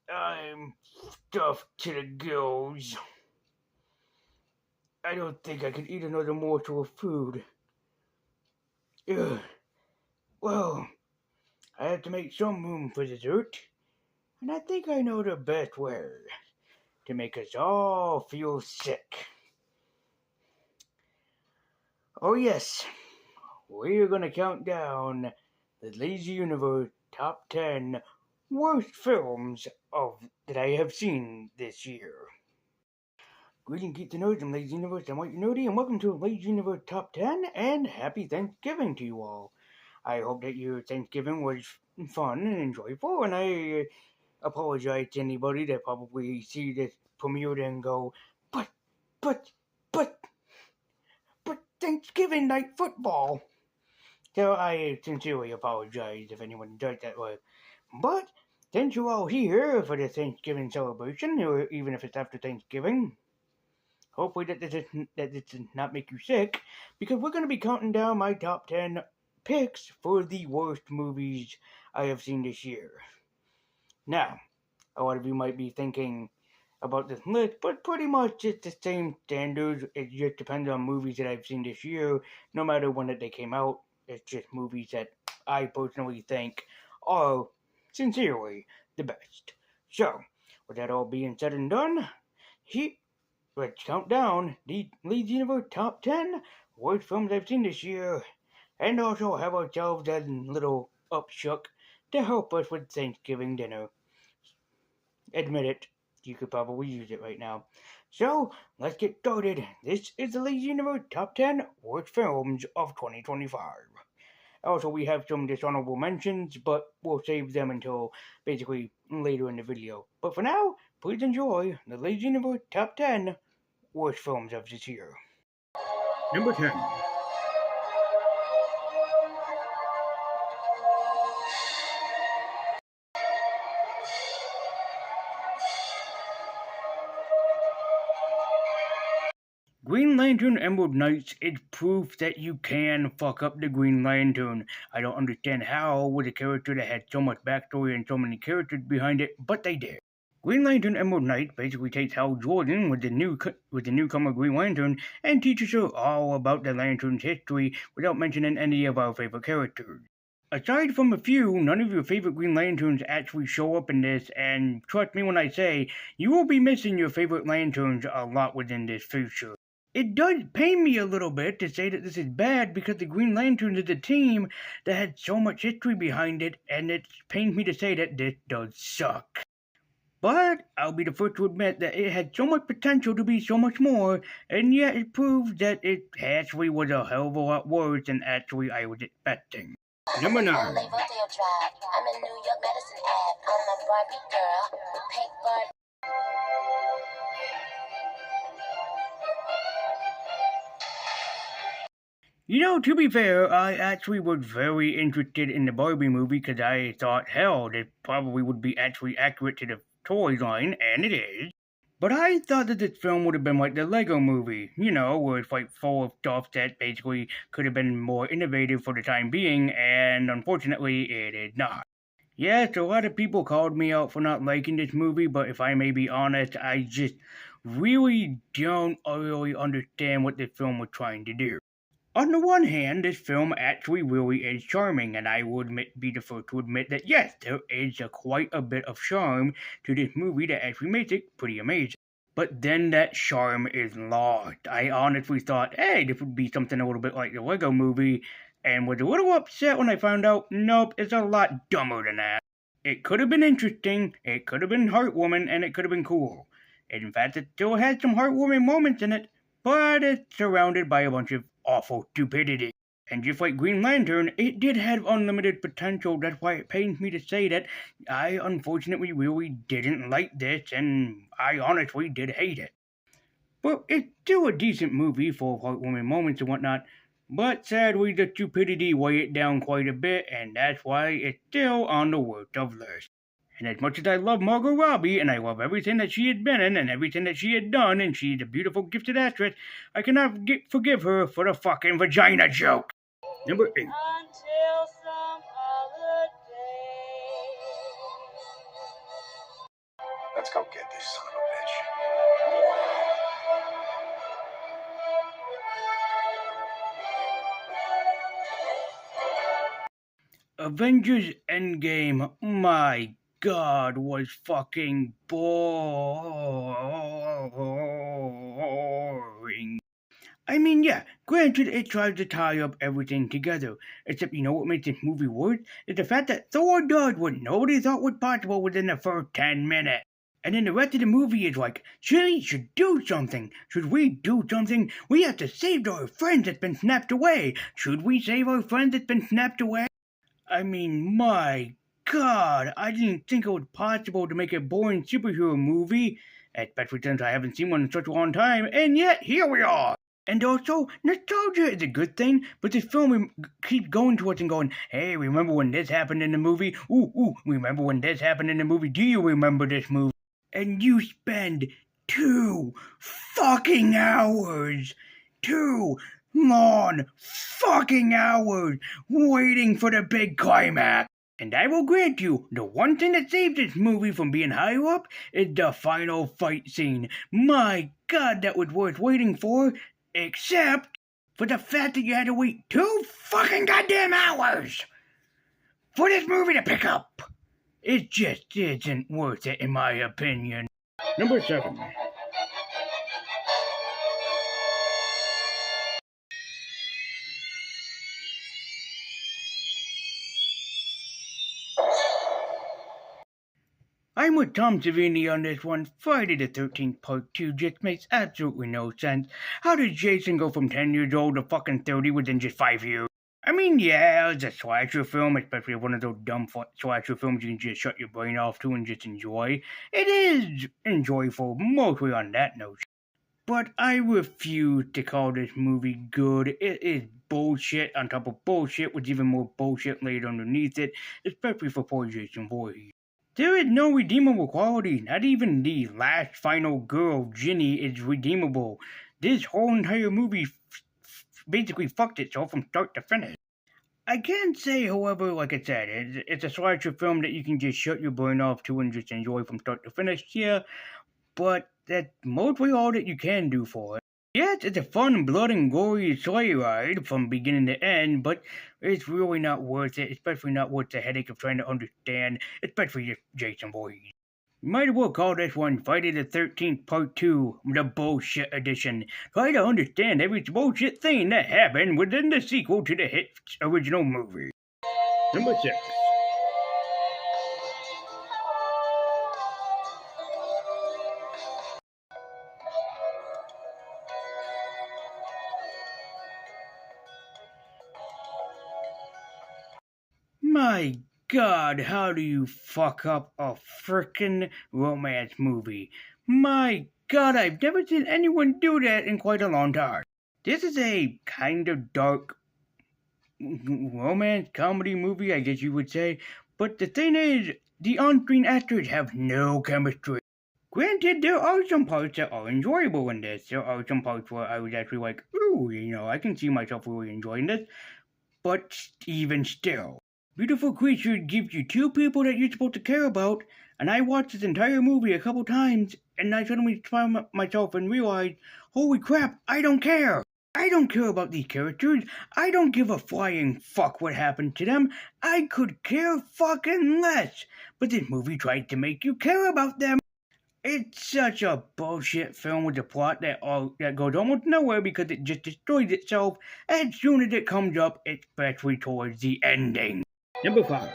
I'm stuffed to the gills. I don't think I can eat another morsel of food. Ugh. Well, I have to make some room for dessert, and I think I know the best way to make us all feel sick. Oh yes, we're gonna count down the Lazy Universe Top 10 Worst Films that I have seen this year. Greetings, geeks and nerds. I'm Lazy Universe. I'm White Nerdy, and welcome to Lazy Universe Top 10, and happy Thanksgiving to you all. I hope that your Thanksgiving was fun and enjoyable, and I apologize to anybody that probably see this premiere and go, but, but, but, but Thanksgiving night football. So I sincerely apologize if anyone does that way. But since you're all here for the Thanksgiving celebration, or even if it's after Thanksgiving, hopefully that this does not make you sick, because we're going to be counting down my top 10 picks for the worst movies I have seen this year. Now, a lot of you might be thinking about this list, but pretty much it's the same standards. It just depends on movies that I've seen this year, no matter when that they came out. It's just movies that I personally think are sincerely the best. So, with that all being said and done, let's count down the Leeds Universe Top 10 worst films I've seen this year, and also have ourselves a little upshook to help us with Thanksgiving dinner. Admit it, you could probably use it right now. So, let's get started. This is the Lazy Universe Top 10 Worst Films of 2025. Also, we have some dishonorable mentions, but we'll save them until basically later in the video. But for now, please enjoy the Lazy Universe Top 10 Worst Films of this year. Number 10. Green Lantern Emerald Knights is proof that you can fuck up the Green Lantern. I don't understand how, with a character that had so much backstory and so many characters behind it, but they did. Green Lantern Emerald Knight basically takes Hal Jordan with the newcomer Green Lantern and teaches her all about the Lantern's history without mentioning any of our favorite characters. Aside from a few, none of your favorite Green Lanterns actually show up in this, and trust me when I say, you will be missing your favorite Lanterns a lot within this future. It does pain me a little bit to say that this is bad because the Green Lanterns is a team that had so much history behind it, and it pains me to say that this does suck. But I'll be the first to admit that it had so much potential to be so much more, and yet it proves that it actually was a hell of a lot worse than actually I was expecting. Number 9. I'm a New York medicine ad. I'm a Barbie girl. Pink Barbie. You know, to be fair, I actually was very interested in the Barbie movie because I thought, hell, this probably would be actually accurate to the toy line, and it is. But I thought that this film would have been like the Lego movie, you know, where it's like full of stuff that basically could have been more innovative for the time being, and unfortunately, it is not. Yes, a lot of people called me out for not liking this movie, but if I may be honest, I just really don't really understand what this film was trying to do. On the one hand, this film actually really is charming, and I would be the first to admit that yes, there is quite a bit of charm to this movie that actually makes it pretty amazing. But then that charm is lost. I honestly thought, hey, this would be something a little bit like the Lego movie, and was a little upset when I found out, nope, it's a lot dumber than that. It could have been interesting, it could have been heartwarming, and it could have been cool. In fact, it still had some heartwarming moments in it, but it's surrounded by a bunch of awful stupidity. And just like Green Lantern, it did have unlimited potential. That's why it pains me to say that I unfortunately really didn't like this, and I honestly did hate it. But it's still a decent movie full of heartwarming moments and whatnot, but sadly the stupidity weighed it down quite a bit, and that's why it's still on the worst of list. And as much as I love Margot Robbie, and I love everything that she had been in, and everything that she had done, and she's a beautiful, gifted actress, I cannot forgive her for the fucking vagina joke. Number 8. Until some other Let's go get this son of a bitch. Avengers Endgame, my god, was fucking boring. I mean, yeah, granted, it tries to tie up everything together. Except, you know what makes this movie worse? Is the fact that Thor does what nobody thought was possible within the first 10 minutes. And then the rest of the movie is like, Chili should do something. Should we do something? We have to save our friend that's been snapped away. Should we save our friend that's been snapped away? I mean, my god, I didn't think it was possible to make a boring superhero movie, especially since I haven't seen one in such a long time, and yet here we are! And also, nostalgia is a good thing, but this film keeps going to us and going, hey, remember when this happened in the movie? Ooh, remember when this happened in the movie? Do you remember this movie? And you spend 2 fucking hours, 2 long fucking hours waiting for the big climax. And I will grant you, the one thing that saves this movie from being higher up is the final fight scene. My god, that was worth waiting for, except for the fact that you had to wait 2 fucking goddamn hours for this movie to pick up. It just isn't worth it, in my opinion. Number 7. I'm with Tom Savini on this one. Friday the 13th Part 2 just makes absolutely no sense. How did Jason go from 10 years old to fucking 30 within just 5 years? I mean, yeah, it's a slasher film, especially one of those dumb slasher films you can just shut your brain off to and just enjoy. It is enjoyable, mostly on that note. But I refuse to call this movie good. It is bullshit on top of bullshit with even more bullshit laid underneath it, especially for poor Jason Voorhees. There is no redeemable quality. Not even the last final girl, Ginny, is redeemable. This whole entire movie basically fucked itself from start to finish. I can say, however, like I said, it's a slasher film that you can just shut your brain off to and just enjoy from start to finish, yeah, but that's mostly all that you can do for it. Yes, it's a fun, blood and gory sleigh ride from beginning to end, but it's really not worth it, especially not worth the headache of trying to understand, especially if Jason Voorhees. You might as well call this one Friday the 13th Part 2, the Bullshit Edition. Try to understand every bullshit thing that happened within the sequel to the hit original movie. Number 6. My god, how do you fuck up a frickin' romance movie? My god, I've never seen anyone do that in quite a long time. This is a kind of dark romance comedy movie, I guess you would say, but the thing is, the on-screen actors have no chemistry. Granted, there are some parts that are enjoyable in this. There are some parts where I was actually like, ooh, I can see myself really enjoying this. But even still, Beautiful Creature gives you 2 people that you're supposed to care about, and I watched this entire movie a couple times, and I suddenly found myself and realized, holy crap, I don't care! I don't care about these characters. I don't give a flying fuck what happened to them. I could care fucking less. But this movie tried to make you care about them. It's such a bullshit film with a plot that goes almost nowhere because it just destroys itself as soon as it comes up, especially towards the ending. Number 5.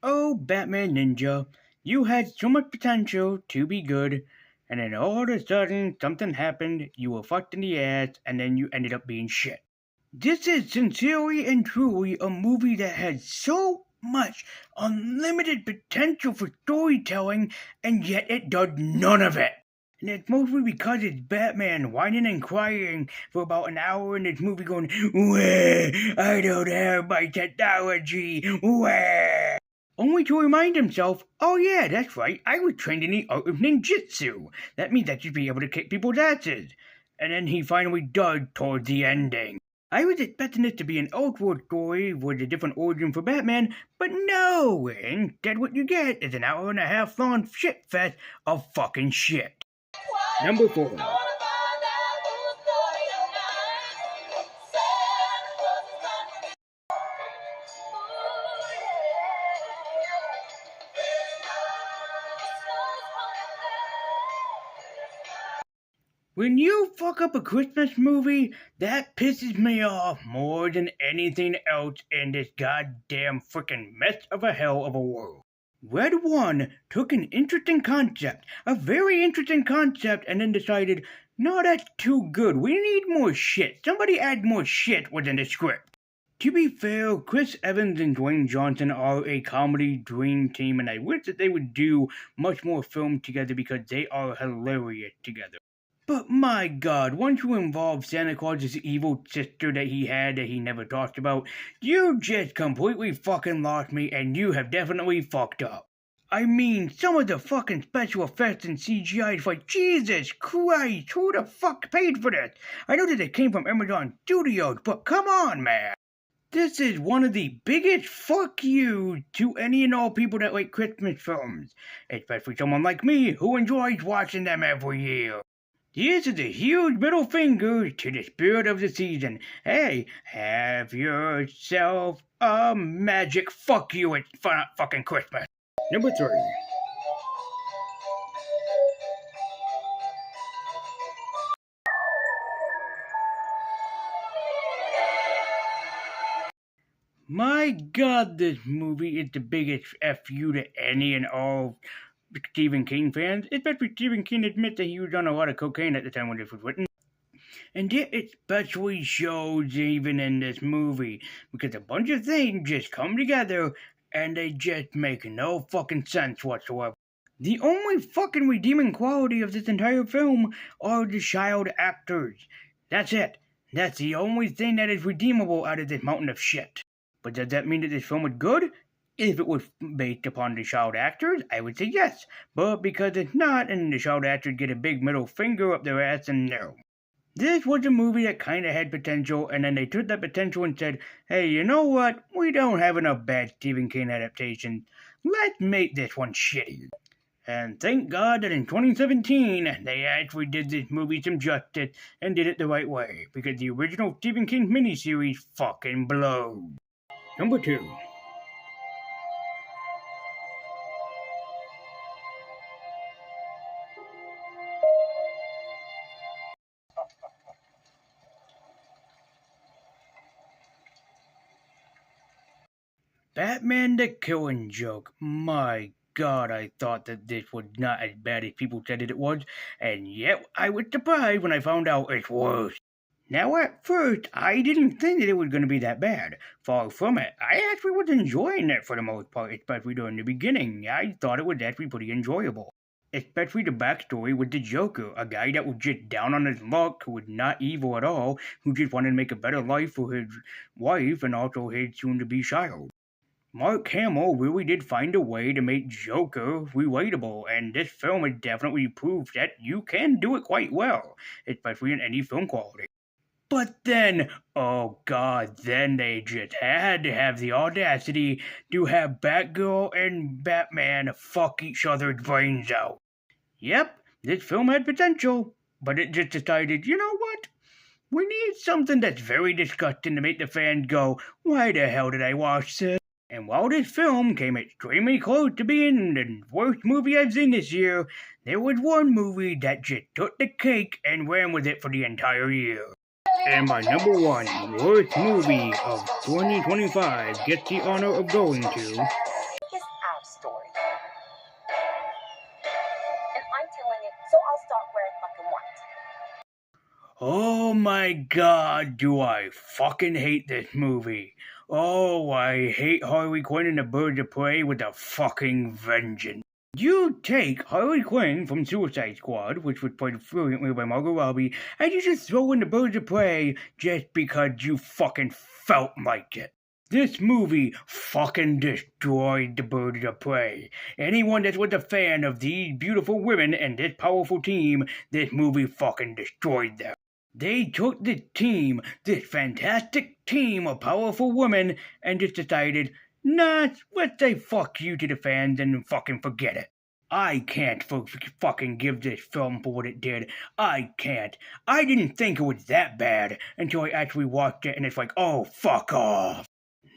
Oh, Batman Ninja, you had so much potential to be good, and then all of a sudden something happened, you were fucked in the ass, and then you ended up being shit. This is sincerely and truly a movie that has so much unlimited potential for storytelling, and yet it does none of it. And it's mostly because it's Batman whining and crying for about an hour in this movie going, where? I don't have my technology, where? only to remind himself, oh yeah, that's right, I was trained in the art of ninjutsu. That means I should be able to kick people's asses. And then he finally does towards the ending. I was expecting this to be an Elseworld story with a different origin for Batman, but no! Instead what you get is an hour-and-a-half long shitfest of fucking shit. Number 4. When you fuck up a Christmas movie, that pisses me off more than anything else in this goddamn frickin' mess of a hell of a world. Red One took an interesting concept, a very interesting concept, and then decided, no, that's too good, we need more shit. Somebody add more shit within the script. To be fair, Chris Evans and Dwayne Johnson are a comedy dream team, and I wish that they would do much more film together because they are hilarious together. But my god, once you involve Santa Claus's evil sister that he never talked about, you just completely fucking lost me and you have definitely fucked up. I mean, some of the fucking special effects and CGI is like, Jesus Christ, who the fuck paid for this? I know that it came from Amazon Studios, but come on, man. This is one of the biggest fuck you to any and all people that like Christmas films, especially someone like me who enjoys watching them every year. This is a huge middle finger to the spirit of the season. Hey, have yourself a magic fuck you at fucking Christmas. Number 3. My god, this movie is the biggest F you to any and all Stephen King fans, especially Stephen King admits that he was on a lot of cocaine at the time when this was written. And it especially shows even in this movie, because a bunch of things just come together and they just make no fucking sense whatsoever. The only fucking redeeming quality of this entire film are the child actors. That's it. That's the only thing that is redeemable out of this mountain of shit. But does that mean that this film was good? If it was based upon the child actors, I would say yes. But because it's not, and the child actors get a big middle finger up their ass, and no. This was a movie that kinda had potential, and then they took that potential and said, hey, you know what? We don't have enough bad Stephen King adaptations. Let's make this one shitty. And thank God that in 2017, they actually did this movie some justice and did it the right way, because the original Stephen King miniseries fucking blows. Number 2. Batman the Killing Joke. My god, I thought that this was not as bad as people said it was, and yet I was surprised when I found out it's worse. Now at first, I didn't think that it was going to be that bad. Far from it. I actually was enjoying it for the most part, especially during the beginning. I thought it was actually pretty enjoyable. Especially the backstory with the Joker, a guy that was just down on his luck, who was not evil at all, who just wanted to make a better life for his wife and also his soon-to-be child. Mark Hamill really did find a way to make Joker relatable, and this film has definitely proved that you can do it quite well, especially in any film quality. But then, oh god, then they just had to have the audacity to have Batgirl and Batman fuck each other's brains out. Yep, this film had potential, but it just decided, you know what? We need something that's very disgusting to make the fans go, why the hell did I watch this? And while this film came extremely close to being the worst movie I've seen this year, there was one movie that just took the cake and ran with it for the entire year. And my number 1 worst movie of 2025 gets the honor of going to... His app story. And I'm telling it, so I'll stop where I fucking want. Oh my god, do I fucking hate this movie. Oh, I hate Harley Quinn and the Birds of Prey with a fucking vengeance. You take Harley Quinn from Suicide Squad, which was played brilliantly by Margot Robbie, and you just throw in the Birds of Prey just because you fucking felt like it. This movie fucking destroyed the Birds of Prey. Anyone that was a fan of these beautiful women and this powerful team, this movie fucking destroyed them. They took this team, this fantastic team of powerful women, and just decided, nah, let's say fuck you to the fans and fucking forget it. I can't fucking give this film for what it did. I can't. I didn't think it was that bad until I actually watched it and it's like, oh, fuck off.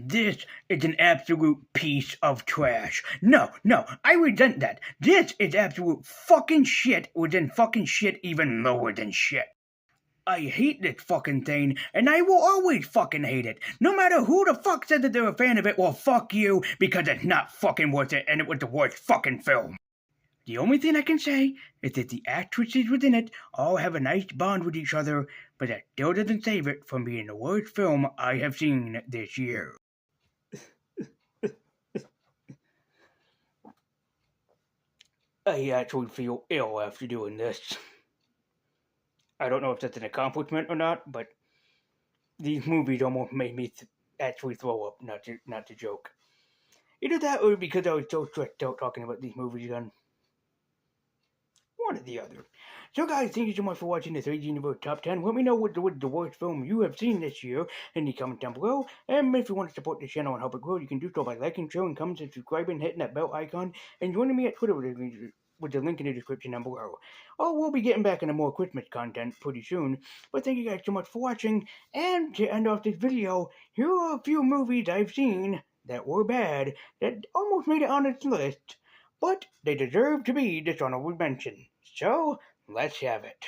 This is an absolute piece of trash. No, I resent that. This is absolute fucking shit within fucking shit even lower than shit. I hate this fucking thing, and I will always fucking hate it. No matter who the fuck said that they're a fan of it, well, fuck you, because it's not fucking worth it, and it was the worst fucking film. The only thing I can say is that the actresses within it all have a nice bond with each other, but that still doesn't save it from being the worst film I have seen this year. I actually feel ill after doing this. I don't know if that's an accomplishment or not, but these movies almost made me actually throw up, not to joke. Either that or because I was so stressed out talking about these movies again. One or the other. So guys, thank you so much for watching the 3D Universe Top 10. Let me know what the worst film you have seen this year in the comments down below. And if you want to support the channel and help it grow, you can do so by liking, sharing, commenting, subscribing, hitting that bell icon, and joining me at Twitter with the link in the description down below. Oh, we'll be getting back into more Christmas content pretty soon. But thank you guys so much for watching. And to end off this video, here are a few movies I've seen that were bad, that almost made it on this list, but they deserve to be dishonorable mention. So, let's have it.